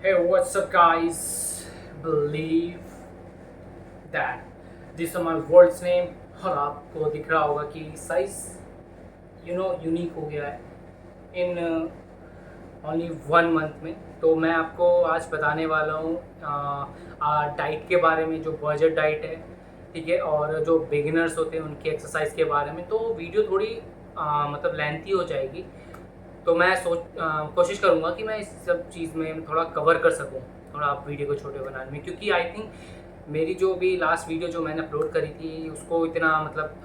Hey, what's up, guys? Believe that this is my world's name और आपको दिख रहा होगा कि साइज यूनिक हो गया है इन ओनली 1 मंथ में। तो मैं आपको आज बताने वाला हूँ डाइट के बारे में, जो बजट डाइट है, ठीक है, और जो बिगिनर्स होते हैं उनकी एक्सरसाइज के बारे में। तो वीडियो थोड़ी मतलब लेंथी हो जाएगी, तो मैं कोशिश करूँगा कि मैं इस सब चीज़ में थोड़ा कवर कर सकूँ, थोड़ा आप वीडियो को छोटे बनाने में, क्योंकि आई थिंक मेरी जो भी लास्ट वीडियो जो मैंने अपलोड करी थी उसको इतना मतलब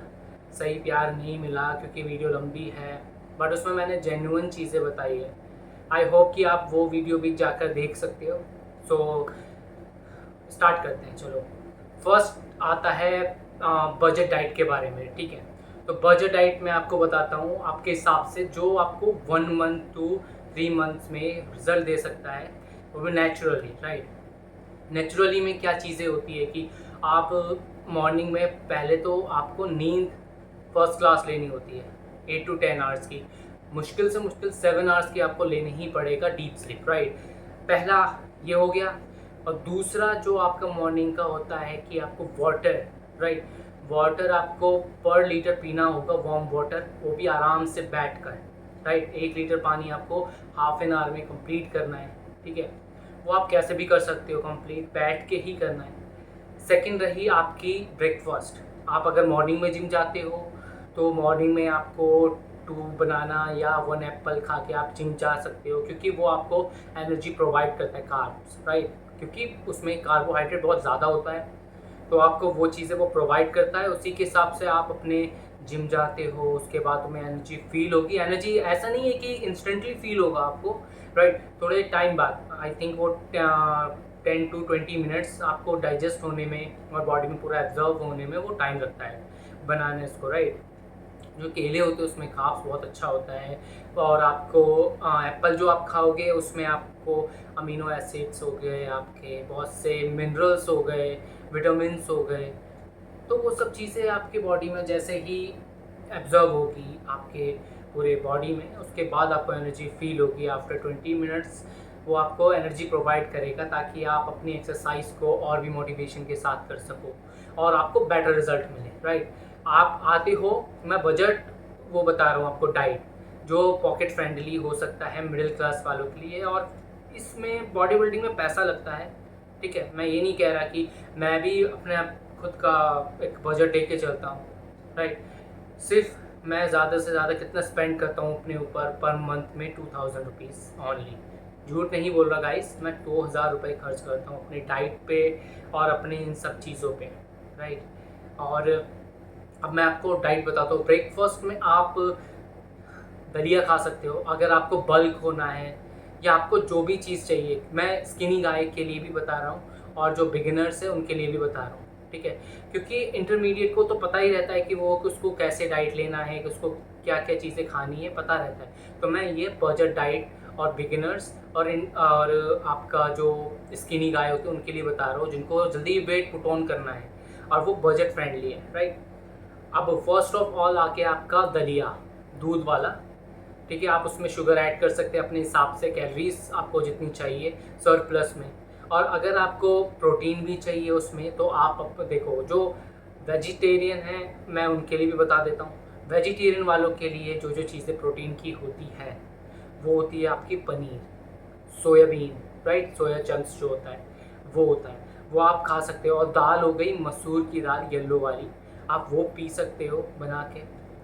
सही प्यार नहीं मिला, क्योंकि वीडियो लंबी है, बट उसमें मैंने जेन्युइन चीज़ें बताई है। आई होप कि आप वो वीडियो भी जाकर देख सकते हो। सो स्टार्ट करते हैं, चलो। फर्स्ट आता है बजट डाइट के बारे में, ठीक है। तो बजट डाइट में आपको बताता हूँ आपके हिसाब से जो आपको 1 मंथ टू 3 मंथ्स में रिजल्ट दे सकता है, वो भी नेचुरली, राइट। नेचुरली में क्या चीज़ें होती है कि आप मॉर्निंग में पहले तो आपको नींद फर्स्ट क्लास लेनी होती है, 8 to 10 आवर्स की। मुश्किल से मुश्किल 7 आवर्स की आपको लेनी ही पड़ेगा डीप स्लीप, राइट। पहला ये हो गया। और दूसरा जो आपका मॉर्निंग का होता है कि आपको वाटर, राइट, वाटर आपको पर लीटर पीना होगा, वार्म वाटर, वो भी आराम से बैठ कर, राइट। 1 लीटर पानी आपको हाफ एन आवर में कंप्लीट करना है, ठीक है। वो आप कैसे भी कर सकते हो, कंप्लीट बैठ के ही करना है। सेकंड रही आपकी ब्रेकफास्ट। आप अगर मॉर्निंग में जिम जाते हो तो मॉर्निंग में आपको 2 बनाना या 1 एप्पल खा के आप जिम जा सकते हो, क्योंकि वो आपको एनर्जी प्रोवाइड करता है, कार्ब्स, राइट, क्योंकि उसमें कार्बोहाइड्रेट बहुत ज़्यादा होता है। तो आपको वो चीज़ें वो प्रोवाइड करता है, उसी के हिसाब से आप अपने जिम जाते हो। उसके बाद तुम्हें एनर्जी फील होगी। एनर्जी ऐसा नहीं है कि इंस्टेंटली फील होगा आपको, राइट, थोड़े टाइम बाद। आई थिंक वो 10 to 20 मिनट्स आपको डाइजेस्ट होने में और बॉडी में पूरा एब्जॉर्व होने में वो टाइम लगता है बनाने को, राइट। जो केले होते हैं उसमें कार्ब्स बहुत अच्छा होता है। और आपको एप्पल जो आप खाओगे उसमें आपको अमीनो एसिड्स हो गए, आपके बहुत से मिनरल्स हो गए, विटामिन्स हो गए। तो वो सब चीज़ें आपके बॉडी में जैसे ही एब्जॉर्ब होगी आपके पूरे बॉडी में, उसके बाद आपको एनर्जी फील होगी आफ्टर 20 मिनट्स। वो आपको एनर्जी प्रोवाइड करेगा ताकि आप अपनी एक्सरसाइज को और भी मोटिवेशन के साथ कर सको और आपको बेटर रिजल्ट मिले, राइट। आप आते हो, मैं बजट वो बता रहा हूँ आपको, डाइट जो पॉकेट फ्रेंडली हो सकता है मिडिल क्लास वालों के लिए। और इसमें बॉडी बिल्डिंग में पैसा लगता है, ठीक है। मैं ये नहीं कह रहा कि मैं भी अपने खुद का एक बजट लेके चलता हूँ, राइट। सिर्फ मैं ज़्यादा से ज़्यादा कितना स्पेंड करता हूँ अपने ऊपर पर मंथ में, 2000 रुपीज़ ऑनली। झूठ नहीं बोल रहा गाइस, मैं 2000 रुपये खर्च करता हूँ अपनी डाइट पे और अपने इन सब चीज़ों पे, राइट। और अब मैं आपको डाइट बताता हूँ। ब्रेकफास्ट में आप दलिया खा सकते हो अगर आपको बल्क होना है, या आपको जो भी चीज़ चाहिए। मैं स्किनी गाय के लिए भी बता रहा हूँ और जो बिगिनर्स है उनके लिए भी बता रहा हूँ, ठीक है। क्योंकि इंटरमीडिएट को तो पता ही रहता है कि वो उसको कैसे डाइट लेना है, कि उसको क्या क्या चीज़ें खानी है, पता रहता है। तो मैं ये बजट डाइट और बिगिनर्स और आपका जो स्किनी गाय होते हैं उनके लिए बता रहा हूँ, जिनको जल्दी वेट पुट ऑन करना है और वो बजट फ्रेंडली है, राइट। अब फर्स्ट ऑफ ऑल आके आपका दलिया, दूध वाला, ठीक है। आप उसमें शुगर ऐड कर सकते हैं अपने हिसाब से, कैलोरीज आपको जितनी चाहिए सरप्लस में। और अगर आपको प्रोटीन भी चाहिए उसमें तो आप देखो, जो वेजिटेरियन हैं मैं उनके लिए भी बता देता हूँ। वेजिटेरियन वालों के लिए जो जो चीज़ें प्रोटीन की होती है वो होती है आपकी paneer, soybean, right, soya chunks जो होता है वो होता है, वो आप खा सकते हो। और दाल हो गई मसूर की दाल, येलो वाली, आप वो पी सकते हो बना के,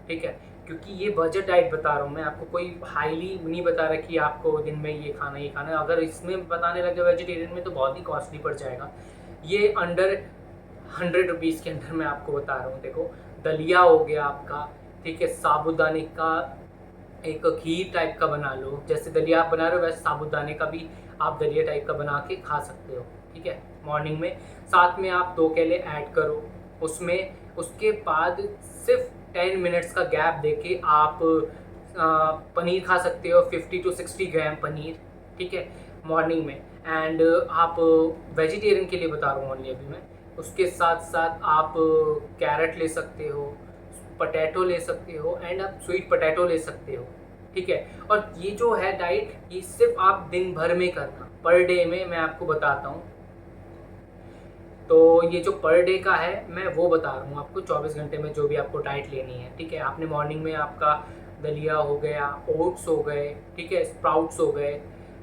ठीक है। क्योंकि ये बजट डाइट बता रहा हूँ मैं आपको, कोई हाईली नहीं बता रहा कि आपको दिन में ये खाना ये खाना है। अगर इसमें बताने लगे वेजिटेरियन में तो बहुत ही कॉस्टली पड़ जाएगा। ये अंडर 100 रुपीज़ के अंदर मैं आपको बता रहा हूँ। देखो, दलिया हो गया आपका, ठीक है, साबूदाने का एक खीर टाइप का बना लो। जैसे दलिया आप बना रहे हो वैसे साबूदाने का भी आप दलिया टाइप का बना के खा सकते हो, ठीक है, मॉर्निंग में। साथ में आप 2 केले ऐड करो उसमें। उसके बाद सिर्फ 10 मिनट्स का गैप देके आप पनीर खा सकते हो, 50 to 60 ग्राम पनीर, ठीक है, मॉर्निंग में। एंड आप वेजिटेरियन के लिए बता रहा हूँ ओनली अभी मैं। उसके साथ साथ आप कैरेट ले सकते हो, पटैटो ले सकते हो, एंड आप स्वीट पटैटो ले सकते हो, ठीक है। और ये जो है डाइट, ये सिर्फ आप दिन भर में करना, पर डे में मैं आपको बताता हूँ। तो ये जो पर डे का है मैं वो बता रहा हूँ आपको, 24 घंटे में जो भी आपको डाइट लेनी है, ठीक है। आपने मॉर्निंग में आपका दलिया हो गया, ओट्स हो गए, ठीक है, स्प्राउट्स हो गए,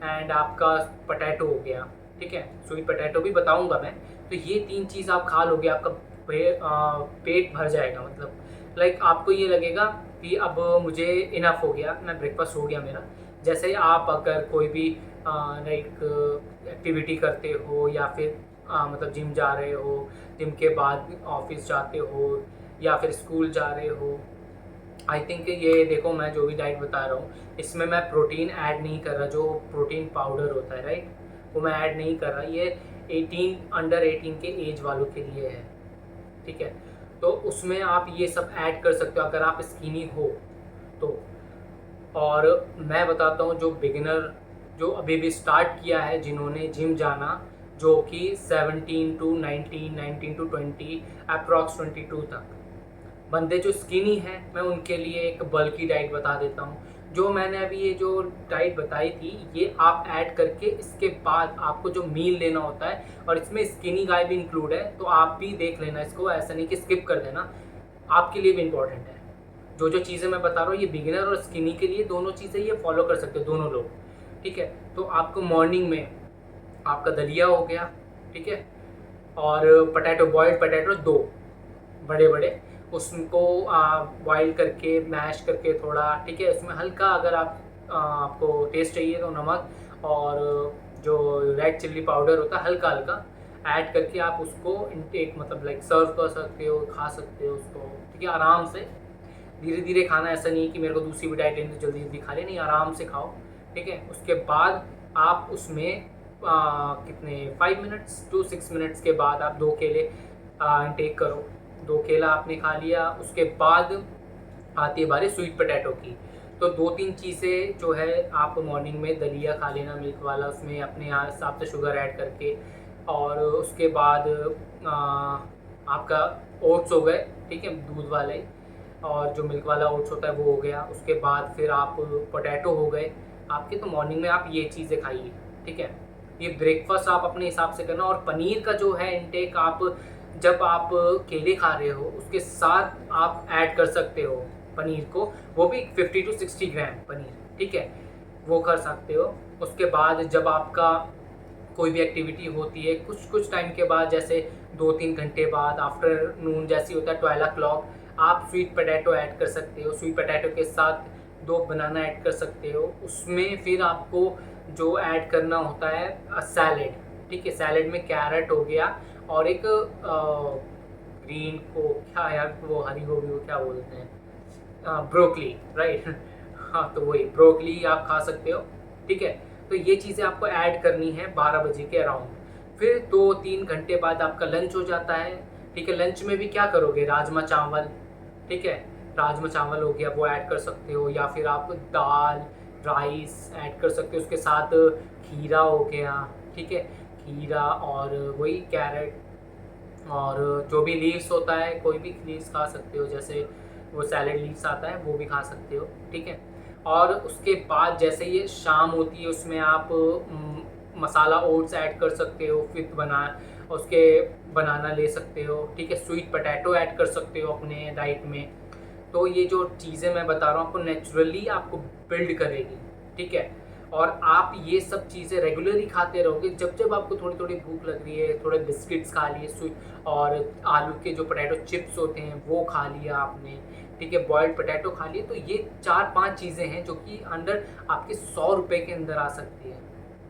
एंड आपका पोटैटो हो गया, ठीक है, स्वीट पोटैटो भी बताऊंगा मैं। तो ये 3 चीज़ आप खा लोगे, आपका पेट भर जाएगा, मतलब लाइक आपको ये लगेगा कि अब मुझे इनफ हो गया, मैं ब्रेकफास्ट हो गया मेरा। जैसे आप अगर कोई भी लाइक एक्टिविटी करते हो, या फिर मतलब जिम जा रहे हो, जिम के बाद ऑफिस जाते हो, या फिर स्कूल जा रहे हो, आई थिंक ये देखो मैं जो भी डाइट बता रहा हूँ इसमें मैं प्रोटीन ऐड नहीं कर रहा, जो प्रोटीन पाउडर होता है राइट, वो मैं ऐड नहीं कर रहा। ये 18 अंडर 18 के एज वालों के लिए है, ठीक है। तो उसमें आप ये सब ऐड कर सकते हो अगर आप स्किनी हो तो। और मैं बताता हूँ जो बिगिनर, जो अभी भी स्टार्ट किया है, जिन्होंने जिम जाना, जो कि 17 टू 19, 19 टू 20, अप्रॉक्स 22 तक बंदे जो स्किनी हैं, मैं उनके लिए एक बल्की डाइट बता देता हूँ। जो मैंने अभी ये जो डाइट बताई थी, ये आप ऐड करके इसके बाद आपको जो मील लेना होता है, और इसमें स्किनी गाय भी इंक्लूड है, तो आप भी देख लेना इसको, ऐसा नहीं कि स्किप कर देना, आपके लिए भी इम्पोर्टेंट है। जो जो चीज़ें मैं बता रहा हूँ ये बिगिनर और स्किनी के लिए दोनों चीज़ें ये फॉलो कर सकते हो दोनों लोग, ठीक है। तो आपको मॉर्निंग में आपका दलिया हो गया, ठीक है, और पटैटो, बॉइल्ड पटैटो 2 बड़े बड़े, उसको बॉइल करके मैश करके थोड़ा, ठीक है, उसमें हल्का अगर आपको टेस्ट चाहिए तो नमक और जो रेड चिल्ली पाउडर होता है हल्का हल्का ऐड करके आप उसको इनटेक, मतलब लाइक सर्व कर सकते हो, खा सकते हो उसको, ठीक है। आराम से धीरे धीरे खाना, ऐसा नहीं कि मेरे को दूसरी भी डाइट लेनी तो जल्दी जल्दी खा ले, नहीं, आराम से खाओ, ठीक है। उसके बाद आप उसमें कितने 5 मिनट्स टू 6 मिनट्स के बाद आप 2 केले इंटेक करो। 2 केला आपने खा लिया, उसके बाद आती है बारी स्वीट पोटैटो की। तो 2-3 चीज़ें जो है आप मॉर्निंग में दलिया खा लेना मिल्क वाला, उसमें अपने हिसाब से शुगर ऐड करके, और उसके बाद आपका ओट्स हो गए, ठीक है, दूध वाले, और जो मिल्क वाला ओट्स होता है वो हो गया। उसके बाद फिर आप पोटैटो हो गए आपके। तो मॉर्निंग में आप ये चीज़ें खाइए, ठीक है। ये ब्रेकफास्ट आप अपने हिसाब से करना। और पनीर का जो है इनटेक, आप जब आप केले खा रहे हो उसके साथ आप ऐड कर सकते हो पनीर को, वो भी 50 टू 60 ग्राम पनीर, ठीक है, वो कर सकते हो। उसके बाद जब आपका कोई भी एक्टिविटी होती है कुछ कुछ टाइम के बाद, जैसे 2-3 घंटे बाद, आफ्टरनून जैसी होता है 12 o'clock, आप स्वीट पोटैटो ऐड कर सकते हो। स्वीट पोटैटो के साथ 2 बनाना ऐड कर सकते हो। उसमें फिर आपको जो ऐड करना होता है सैलेड, ठीक है। सैलेड में कैरेट हो गया, और एक ग्रीन को क्या यार, वो हरी गोभी को क्या बोलते हैं, ब्रोकली, राइट। हाँ, तो वही ब्रोकली आप खा सकते हो, ठीक है। तो ये चीज़ें आपको ऐड करनी है 12 बजे के अराउंड। फिर 2-3 घंटे बाद आपका लंच हो जाता है, ठीक है। लंच में भी क्या करोगे, राजमा चावल, ठीक है, राजमा चावल हो गया, वो ऐड कर सकते हो, या फिर आप दाल राइस ऐड कर सकते हो। उसके साथ खीरा हो गया, ठीक है, खीरा और वही कैरेट, और जो भी लीव्स होता है कोई भी लीव्स खा सकते हो, जैसे वो सैलेड लीव्स आता है वो भी खा सकते हो, ठीक है। और उसके बाद जैसे ये शाम होती है उसमें आप मसाला ओट्स ऐड कर सकते हो, फिर उसके बनाना ले सकते हो, ठीक है। स्वीट पोटैटो ऐड कर सकते हो अपने डाइट में। तो ये जो चीज़ें मैं बता रहा हूँ आपको नेचुरली आपको बिल्ड करेगी, ठीक है। और आप ये सब चीज़ें रेगुलरली खाते रहोगे, जब जब आपको थोड़ी थोड़ी भूख लग रही है, थोड़े बिस्किट्स खा लिए, और आलू के जो पोटैटो चिप्स होते हैं वो खा लिया आपने, ठीक है, बॉइल्ड पोटैटो खा लिए। तो ये 4-5 चीज़ें हैं जो कि अंडर आपके 100 रुपये के अंदर आ सकती है,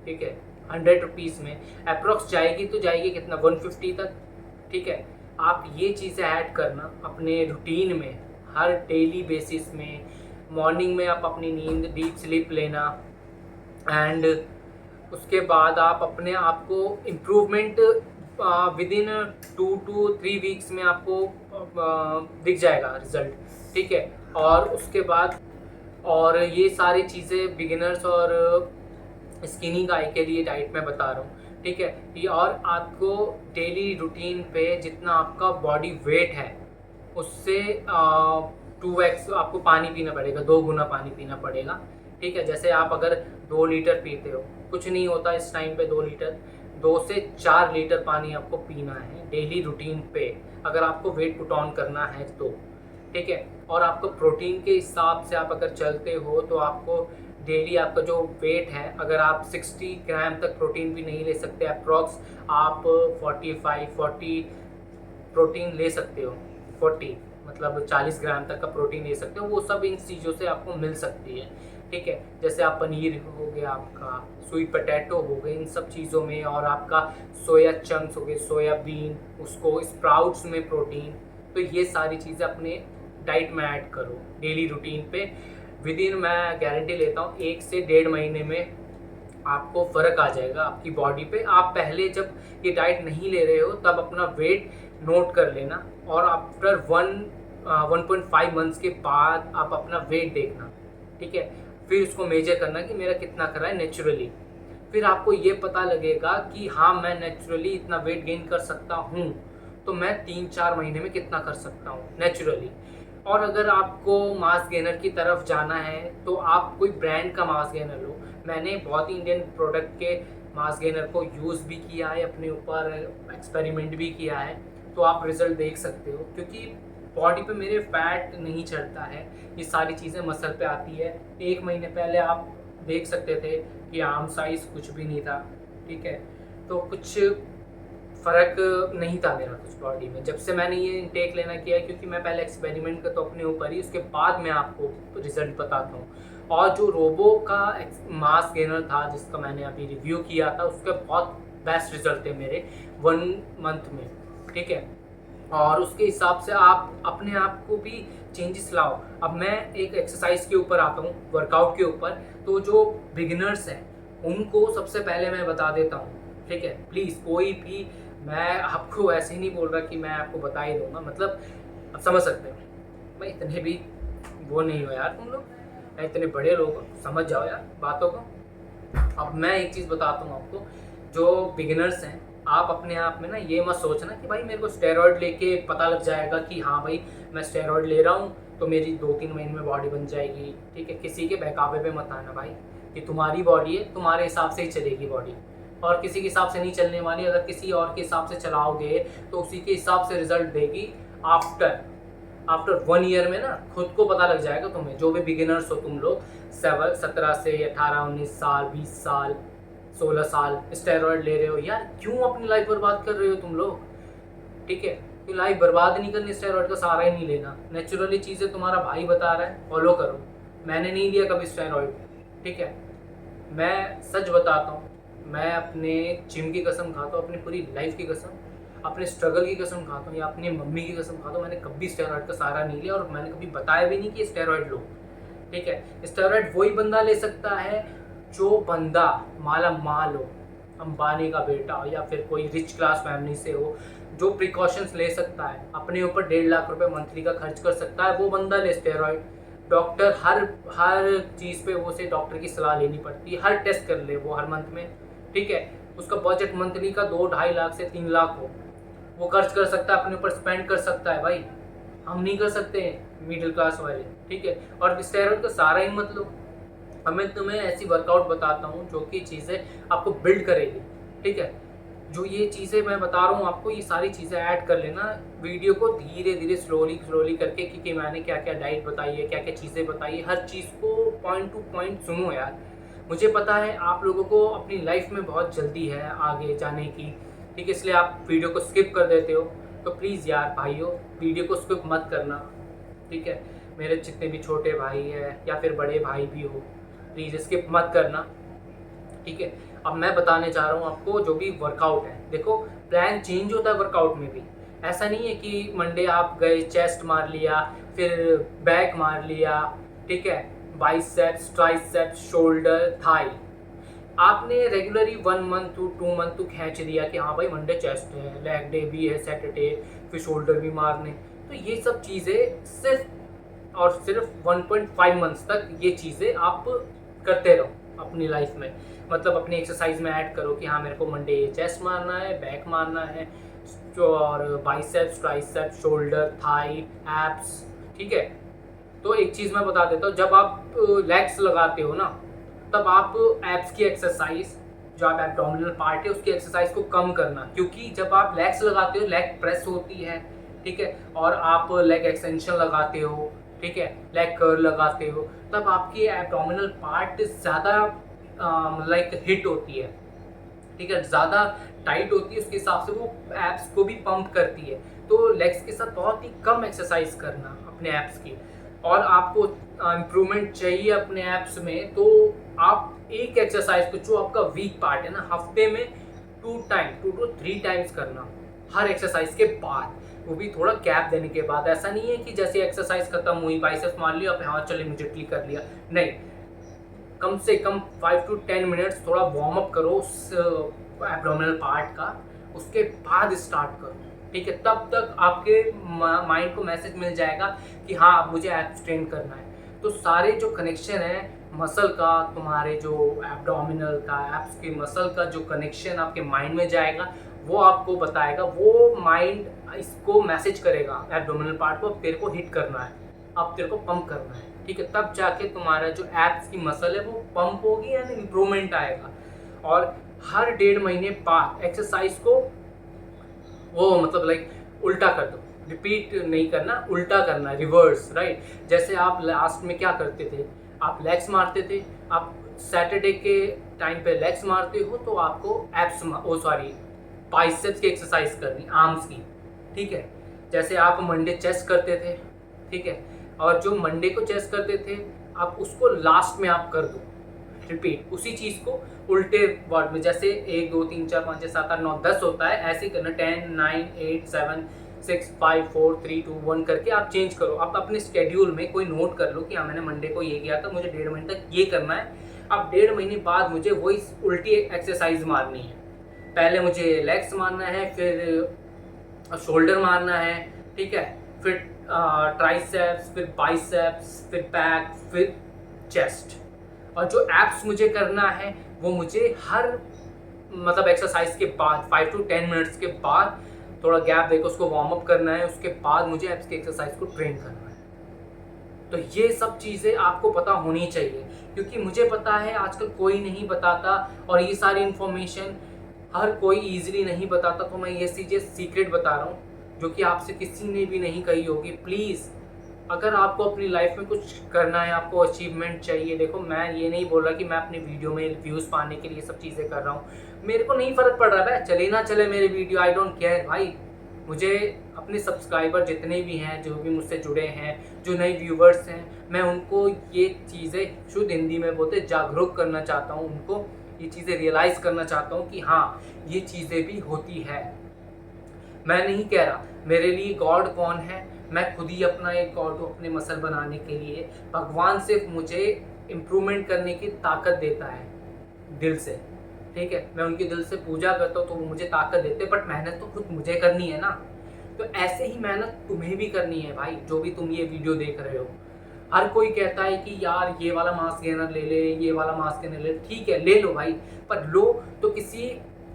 ठीक है। 100 रुपीज़ में अप्रॉक्स जाएगी, तो जाएगी कितना, 150 तक, ठीक है। आप ये चीज़ें ऐड करना अपने रूटीन में, हर डेली बेसिस में। मॉर्निंग में आप अपनी नींद, डीप स्लीप लेना, एंड उसके बाद आप अपने आप को improvement with in 2 to 3 weeks में आपको दिख जाएगा रिजल्ट, ठीक है। और उसके बाद, और ये सारी चीज़ें बिगिनर्स और स्किनी गाय के लिए डाइट में बता रहा हूँ, ठीक है। ये और आपको डेली रूटीन पे जितना आपका बॉडी वेट है उससे 2x आपको पानी पीना पड़ेगा, 2 गुना पानी पीना पड़ेगा, ठीक है। जैसे आप अगर 2 लीटर पीते हो कुछ नहीं होता इस टाइम पे 2 लीटर, 2 से 4 लीटर पानी आपको पीना है डेली रूटीन पे, अगर आपको वेट पुट ऑन करना है तो, ठीक है। और आपको प्रोटीन के हिसाब से आप अगर चलते हो तो आपको डेली आपका जो वेट है, अगर आप 60 ग्राम तक प्रोटीन भी नहीं ले सकते अप्रॉक्स, आप 45-40 प्रोटीन ले सकते हो। 40 मतलब 40 ग्राम तक का प्रोटीन ले सकते हो, वो सब इन चीज़ों से आपको मिल सकती है, ठीक है। जैसे आप पनीर हो गया, आपका स्वीट पोटैटो हो गए, इन सब चीज़ों में, और आपका सोया चंक्स हो गए, सोयाबीन, उसको स्प्राउट्स में प्रोटीन, तो ये सारी चीज़ें अपने डाइट में ऐड करो डेली रूटीन पे। विद इन, मैं गारंटी लेता हूँ 1 से 1.5 महीने में आपको फ़र्क आ जाएगा आपकी बॉडी पे। आप पहले जब ये डाइट नहीं ले रहे हो तब अपना वेट नोट कर लेना, और आफ्टर 1.5 मंथ्स के बाद आप अपना वेट देखना, ठीक है। फिर उसको मेजर करना कि मेरा कितना कर रहा है नेचुरली। फिर आपको ये पता लगेगा कि हाँ, मैं नेचुरली इतना वेट गेन कर सकता हूँ, तो मैं 3-4 महीने में कितना कर सकता हूँ नेचुरली। और अगर आपको मास गेनर की तरफ जाना है तो आप कोई ब्रांड का मास गेनर लो। मैंने बहुत ही इंडियन प्रोडक्ट के मास गेनर को यूज़ भी किया है, अपने ऊपर एक्सपेरिमेंट भी किया है, तो आप रिज़ल्ट देख सकते हो। क्योंकि बॉडी पे मेरे फैट नहीं चढ़ता है, ये सारी चीज़ें मसल पे आती है। 1 महीने पहले आप देख सकते थे कि आर्म साइज़ कुछ भी नहीं था, ठीक है। तो कुछ फ़र्क नहीं था मेरा कुछ बॉडी में, जब से मैंने ये इनटेक लेना किया है। क्योंकि मैं पहले एक्सपेरिमेंट करता हूँ अपने ऊपर ही, उसके बाद मैं आपको रिज़ल्ट बताता हूँ। और जो रोबो का मास गेनर था जिसका मैंने अभी रिव्यू किया था, उसके बहुत बेस्ट रिज़ल्ट थे मेरे 1 मंथ में, ठीक है। और उसके हिसाब से आप अपने आप को भी चेंजेस लाओ। अब मैं एक एक्सरसाइज के ऊपर आता हूँ, वर्कआउट के ऊपर। तो जो बिगिनर्स हैं उनको सबसे पहले मैं बता देता हूँ, ठीक है। प्लीज़ कोई भी, मैं आपको ऐसे ही नहीं बोल रहा कि मैं आपको बता ही दूंगा, मतलब आप समझ सकते हो, भाई इतने भी वो नहीं हो यार तुम लोग, इतने बड़े लोग हो, समझ जाओ यार बातों को। अब मैं एक चीज़ बताता हूँ आपको, जो बिगिनर्स हैं, आप अपने आप में ना ये मत सोचना कि भाई मेरे को स्टेरॉयड लेके पता लग जाएगा कि हाँ भाई मैं स्टेरॉयड ले रहा हूँ तो मेरी 2-3 महीने में बॉडी बन जाएगी, ठीक है। किसी के बहकावे पे मत आना भाई, कि तुम्हारी बॉडी है, तुम्हारे हिसाब से ही चलेगी बॉडी, और किसी के हिसाब से नहीं चलने वाली। अगर किसी और के हिसाब से चलाओगे तो उसी के हिसाब से रिजल्ट देगी। आफ्टर 1 ईयर में ना खुद को पता लग जाएगा तुम्हें, जो भी बिगिनर्स हो तुम लोग, 17 से 18-19 साल, 20 साल, 16 साल स्टेरॉयड ले रहे हो, यार क्यों अपनी लाइफ बर्बाद कर रहे हो तुम लोग, ठीक है। तो लाइफ बर्बाद नहीं करनी, स्टेरॉयड का सहारा ही नहीं लेना। नेचुरली चीज़ें तुम्हारा भाई बता रहा है, फॉलो करो। मैंने नहीं लिया कभी स्टेरॉयड, ठीक है। मैं सच बताता हूँ, मैं अपने जिम की कसम खाता हूँ, अपनी पूरी लाइफ की कसम, अपने स्ट्रगल की कसम खाता हूँ, या अपनी मम्मी की कसम खाता हूँ, मैंने कभी स्टेरॉयड का सहारा नहीं लिया, और मैंने कभी बताया भी नहीं कि स्टेरॉयड लो, ठीक है। स्टेरॉयड वही बंदा ले सकता है जो बंदा माला माल हो, अंबानी का बेटा हो, या फिर कोई रिच क्लास फैमिली से हो, जो प्रिकॉशंस ले सकता है, अपने ऊपर 1.5 लाख रुपए मंथली का खर्च कर सकता है, वो बंदा ले स्टेरॉयड। डॉक्टर हर चीज़ पे वो से डॉक्टर की सलाह लेनी पड़ती है, हर टेस्ट कर ले वो हर मंथ में, ठीक है। उसका बजट मंथली का 2-2.5 लाख से 3 लाख हो, वो खर्च कर सकता है, अपने ऊपर स्पेंड कर सकता है भाई। हम नहीं कर सकते मिडिल क्लास वाले, ठीक है। और स्टेरॉयड का सारा ही मतलब, मैं तुम्हें ऐसी वर्कआउट बताता हूँ जो कि चीज़ें आपको बिल्ड करेगी, ठीक है। जो ये चीज़ें मैं बता रहा हूँ आपको, ये सारी चीज़ें ऐड कर लेना वीडियो को धीरे धीरे स्लोली करके, क्योंकि मैंने क्या क्या डाइट बताई है, क्या क्या चीज़ें बताई है, हर चीज़ को पॉइंट टू पॉइंट सुनो यार। मुझे पता है आप लोगों को अपनी लाइफ में बहुत जल्दी है आगे जाने की, ठीक है, इसलिए आप वीडियो को स्किप कर देते हो। तो प्लीज़ यार भाइयों, वीडियो को स्किप मत करना, ठीक है। मेरे जितने भी छोटे भाई हैं या फिर बड़े भाई भी हो, प्लीज़ स्किप मत करना, ठीक है। अब मैं बताने जा रहा हूँ आपको जो भी वर्कआउट है। देखो, प्लान चेंज होता है वर्कआउट में भी। ऐसा नहीं है कि मंडे आप गए चेस्ट मार लिया, फिर बैक मार लिया, ठीक है, बाइसेप्स, ट्राइसेप्स, शोल्डर, थाई। आपने रेगुलरली 1 मंथ टू 2 मंथ तो खींच दिया कि हाँ भाई मंडे चेस्ट है, लेग डे भी है, सैटरडे, फिर शोल्डर भी मारने। तो ये सब चीज़ें सिर्फ और सिर्फ 1.5 मंथ्स तक ये चीज़ें आप करते रहो अपनी लाइफ में। मतलब अपनी एक्सरसाइज में ऐड करो कि हाँ मेरे को मंडे चेस्ट मारना है, बैक मारना है, और biceps, triceps, shoulder, thigh, abs, ठीक है। तो एक चीज़ मैं बता देता हूँ, जब आप लेग्स लगाते हो ना, तब आप एब्स की एक्सरसाइज, जो आप एब्डोमिनल पार्ट है उसकी एक्सरसाइज को कम करना, क्योंकि जब आप लेग्स लगाते हो लेग प्रेस होती है, ठीक है, और आप लेग एक्सटेंशन लगाते हो, ठीक है, लेग कर्ल लगाते हो, तब आपकी एब्डोमिनल पार्ट ज़्यादा लाइक हिट होती है, ठीक है, ज़्यादा टाइट होती है, उसके हिसाब से वो एब्स को भी पंप करती है। तो लेग्स के साथ बहुत ही कम एक्सरसाइज करना अपने एब्स की। और आपको इम्प्रूवमेंट चाहिए अपने एब्स में, तो आप एक एक्सरसाइज को, जो आपका वीक पार्ट है ना, हफ्ते में 2 to 3 टाइम्स करना, हर एक्सरसाइज के बाद, वो भी थोड़ा गैप देने के बाद। ऐसा नहीं है कि जैसे एक्सरसाइज खत्म हुई बाइसेप्स मार लिया, अब हाँ चलिए इमीडिएटली कर लिया, नहीं, कम से कम 5 to 10 मिनट्स थोड़ा वार्म अप करो उस एब्डोमिनल पार्ट का, उसके बाद स्टार्ट करो, ठीक है। तब तक आपके माइंड को मैसेज मिल जाएगा कि हाँ अब मुझे एब्स ट्रेन करना है। तो सारे जो कनेक्शन है मसल का, तुम्हारे जो एब्डोमिनल का, एब्स के मसल का जो कनेक्शन आपके माइंड में जाएगा, वो आपको बताएगा, वो माइंड इसको मैसेज करेगा एब्डोमिनल पार्ट को, तेरे को हिट करना है, अब तेरे को पंप करना है, ठीक है। तब जाके तुम्हारा जो एब्स की मसल है वो पंप होगी एंड इम्प्रूवमेंट आएगा। और हर 1.5 महीने बाद एक्सरसाइज को वो मतलब लाइक उल्टा कर दो, रिपीट नहीं करना, उल्टा करना, रिवर्स, राइट। जैसे आप लास्ट में क्या करते थे, आप लेग्स मारते थे, आप सैटरडे के टाइम पे लेग्स मारते हो, तो आपको एब्स बाइसेप्स की एक्सरसाइज करनी, आर्म्स की, ठीक है। जैसे आप मंडे चेस्ट करते थे, ठीक है, और जो मंडे को चेस्ट करते थे, आप उसको लास्ट में आप कर दो रिपीट, उसी चीज़ को उल्टे वर्ड में, जैसे 1 2 3 4 5 6 7 8 9 10 होता है, ऐसे ही करना, 10 9 8 7 6 5 4 3 2 1 करके आप चेंज करो। आप अपने स्केड्यूल में कोई नोट कर लो कि हाँ मैंने मंडे को ये किया था, मुझे 1.5 महीने तक ये करना है, अब 1.5 महीने बाद मुझे वही उल्टी एक्सरसाइज मारनी है। पहले मुझे लेग्स मारना है, फिर शोल्डर मारना है, ठीक है, फिर ट्राइसेप्स, फिर बाइसेप्स, फिर बैक, फिर चेस्ट। और जो एब्स मुझे करना है वो मुझे हर मतलब एक्सरसाइज के बाद 5 to 10 मिनट्स के बाद थोड़ा गैप देकर उसको वार्म अप करना है, उसके बाद मुझे एब्स की एक्सरसाइज को ट्रेन करना है। तो ये सब चीज़ें आपको पता होनी चाहिए, क्योंकि मुझे पता है आजकल कोई नहीं बताता, और ये सारी इन्फॉर्मेशन हर कोई ईजिली नहीं बताता, तो मैं ये चीज़ें सीक्रेट बता रहा हूँ जो कि आपसे किसी ने भी नहीं कही होगी। प्लीज़, अगर आपको अपनी लाइफ में कुछ करना है, आपको अचीवमेंट चाहिए, देखो मैं ये नहीं बोल रहा कि मैं अपनी वीडियो में व्यूज़ पाने के लिए सब चीज़ें कर रहा हूँ, मेरे को नहीं फ़र्क पड़ रहा है, चले ना चले मेरी वीडियो, आई डोंट केयर भाई। मुझे अपने सब्सक्राइबर जितने भी हैं, जो भी मुझसे जुड़े हैं, जो नए व्यूवर्स हैं, मैं उनको ये चीज़ें शुद्ध हिंदी में बोलते जागरूक करना चाहता हूँ, उनको ये चीज़ें रियलाइज़ करना चाहता हूँ कि हाँ ये चीज़ें भी होती है। मैं नहीं कह रहा मेरे लिए गॉड कौन है, मैं खुद ही अपना एक गॉड हूँ अपने मसल बनाने के लिए। भगवान सिर्फ मुझे इम्प्रूवमेंट करने की ताकत देता है दिल से, ठीक है, मैं उनके दिल से पूजा करता हूँ तो वो मुझे ताकत देते हैं, बट मेहनत तो खुद मुझे करनी है ना। तो ऐसे ही मेहनत तुम्हें भी करनी है भाई, जो भी तुम ये वीडियो देख रहे हो। हर कोई कहता है कि यार ये वाला मास्क गेनर ले ले, ये वाला मास्क गेनर ले, ठीक है ले लो भाई, पर लो तो किसी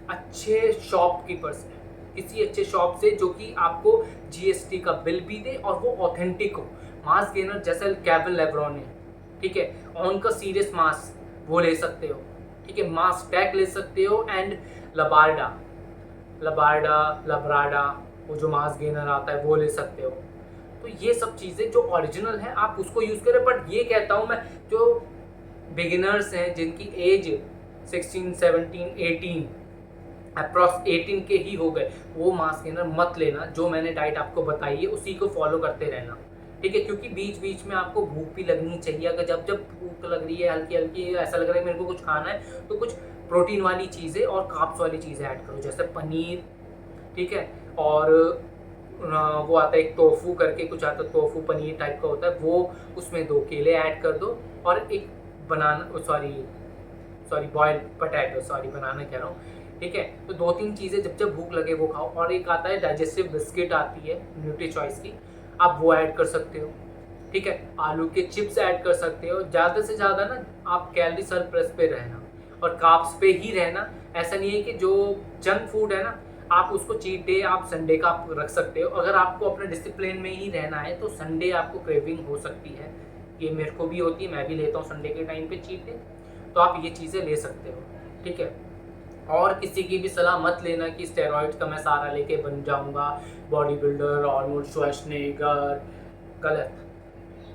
अच्छे शॉपकीपर से, किसी अच्छे शॉप से जो कि आपको जीएसटी का बिल भी दे और वो ऑथेंटिक हो। मास्क गेनर जैसे कैविन लेब्रॉन है, ठीक है, ऑन का सीरियस मास्क वो ले सकते हो, ठीक है, मास्क टैग ले सकते हो, एंड लब्राडा वो जो मास्क गेनर आता है वो ले सकते हो। तो ये सब चीज़ें जो ओरिजिनल हैं आप उसको यूज़ करें, बट ये कहता हूँ मैं, जो बिगिनर्स हैं जिनकी एज 16 17 18 अप्रॉक्स 18 के ही हो गए, वो मास्क गेनर मत लेना। जो मैंने डाइट आपको बताई है उसी को फॉलो करते रहना, ठीक है, क्योंकि बीच बीच में आपको भूख भी लगनी चाहिए। अगर जब जब भूख लग रही है हल्की हल्की, ऐसा लग रहा है मेरे को कुछ खाना है, तो कुछ प्रोटीन वाली चीज़ें और कार्ब्स वाली चीज़ें ऐड करो, जैसे पनीर, ठीक है, और वो आता है एक टोफू करके कुछ आता है, टोफू पनीर टाइप का होता है वो, उसमें 2 केले ऐड कर दो, और एक बनाना सॉरी बॉइल्ड पोटैटो, सॉरी बनाना कह रहा हूँ, ठीक है। तो 2-3 चीज़ें जब जब भूख लगे वो खाओ। और एक आता है डाइजेस्टिव बिस्किट आती है न्यूट्री चॉइस की, आप वो ऐड कर सकते हो, ठीक है, आलू के चिप्स ऐड कर सकते हो। ज़्यादा से ज़्यादा ना आप कैलोरी सरप्लस पे रहना और कार्ब्स पे ही रहना। ऐसा नहीं है कि जो जंक फूड है ना आप उसको चीट डे आप संडे का आप रख सकते हो। अगर आपको अपने डिसिप्लिन में ही रहना है तो संडे आपको क्रेविंग हो सकती है, ये मेरे को भी होती है, मैं भी लेता हूँ संडे के टाइम पे चीट डे। तो आप ये चीज़ें ले सकते हो, ठीक है। और किसी की भी सलाह मत लेना कि स्टेरॉइड्स का मैं सहारा लेके बन जाऊंगा बॉडी बिल्डर, आर्नोल्ड श्वार्ज़नेगर। गलत।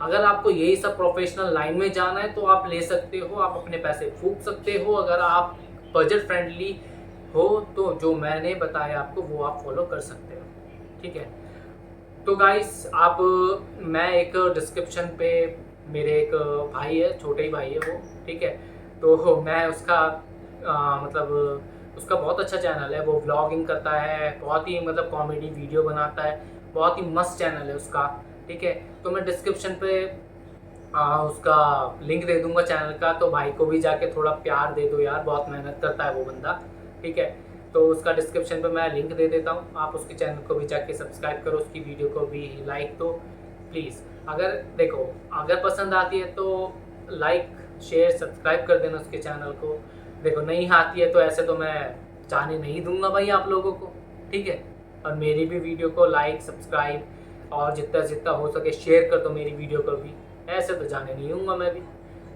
अगर आपको यही सब प्रोफेशनल लाइन में जाना है तो आप ले सकते हो, आप अपने पैसे फूंक सकते हो। अगर आप बजट फ्रेंडली हो तो जो मैंने बताया आपको वो आप फॉलो कर सकते हो, ठीक है। तो गाइस आप, मैं एक डिस्क्रिप्शन पे मेरे एक भाई है, छोटे ही भाई है वो, ठीक है। तो मैं उसका मतलब उसका बहुत अच्छा चैनल है, वो व्लॉगिंग करता है, बहुत ही मतलब कॉमेडी वीडियो बनाता है, बहुत ही मस्त चैनल है उसका, ठीक है। तो मैं डिस्क्रिप्शन पे उसका लिंक दे दूंगा चैनल का, तो भाई को भी जाके थोड़ा प्यार दे दो यार, बहुत मेहनत करता है वो बंदा, ठीक है। तो उसका डिस्क्रिप्शन पे मैं लिंक दे देता हूँ, आप उसके चैनल को भी जाके सब्सक्राइब करो, उसकी वीडियो को भी लाइक दो प्लीज़। अगर देखो, अगर पसंद आती है तो लाइक शेयर सब्सक्राइब कर देना उसके चैनल को। देखो नहीं आती है तो ऐसे तो मैं जाने नहीं दूंगा भाई आप लोगों को, ठीक है। और मेरी भी वीडियो को लाइक सब्सक्राइब और जितना जितना हो सके शेयर कर दो मेरी वीडियो को भी, ऐसे तो जाने नहीं दूंगा मैं भी।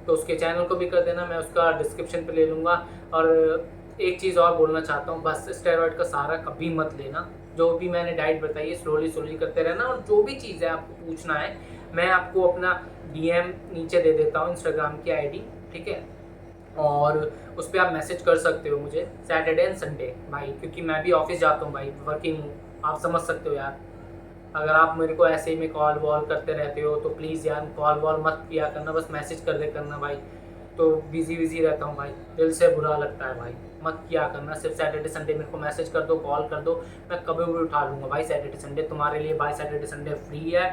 तो उसके चैनल को भी कर देना, मैं उसका डिस्क्रिप्शन पे ले लूँगा। और एक चीज़ और बोलना चाहता हूँ, बस स्टेरॉइड का सहारा कभी मत लेना। जो भी मैंने डाइट बताई है स्लोली स्लोली करते रहना, और जो भी चीज़ है आपको पूछना है मैं आपको अपना डीएम नीचे दे देता हूँ, इंस्टाग्राम की आईडी, ठीक है। और उस पर आप मैसेज कर सकते हो मुझे सैटरडे एंड संडे भाई, क्योंकि मैं भी ऑफिस जाता हूँ भाई, वर्किंग हूँ, आप समझ सकते हो यार। अगर आप मेरे को ऐसे ही में कॉल वॉल करते रहते हो तो प्लीज़ यार कॉल वॉल मत किया करना, बस मैसेज कर दे करना भाई। तो बिजी बिजी रहता हूँ भाई, दिल से बुरा लगता है भाई, मत किया करना। सिर्फ सैटरडे संडे मेरे को मैसेज कर दो, कॉल कर दो, मैं कभी भी उठा लूँगा भाई। सैटरडे संडे तुम्हारे लिए भाई, सैटरडे संडे फ्री है,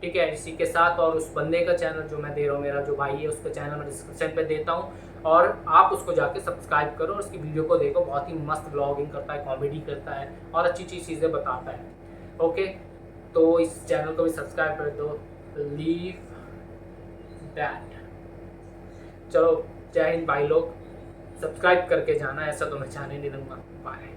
ठीक है। इसी के साथ और उस बंदे का चैनल जो मैं दे रहा हूँ, मेरा जो भाई है उसका चैनल मैं डिस्क्रिप्शन पे देता हूँ, और आप उसको जाके सब्सक्राइब करो और उसकी वीडियो को देखो, बहुत ही मस्त ब्लॉगिंग करता है, कॉमेडी करता है और अच्छी अच्छी चीज़ें बताता है, ओके। तो इस चैनल को भी सब्सक्राइब कर दो। Leave that. चलो जय हिंद भाई लोग, सब्सक्राइब करके जाना, ऐसा तो मैं जाने नहीं दूंगा। बाय।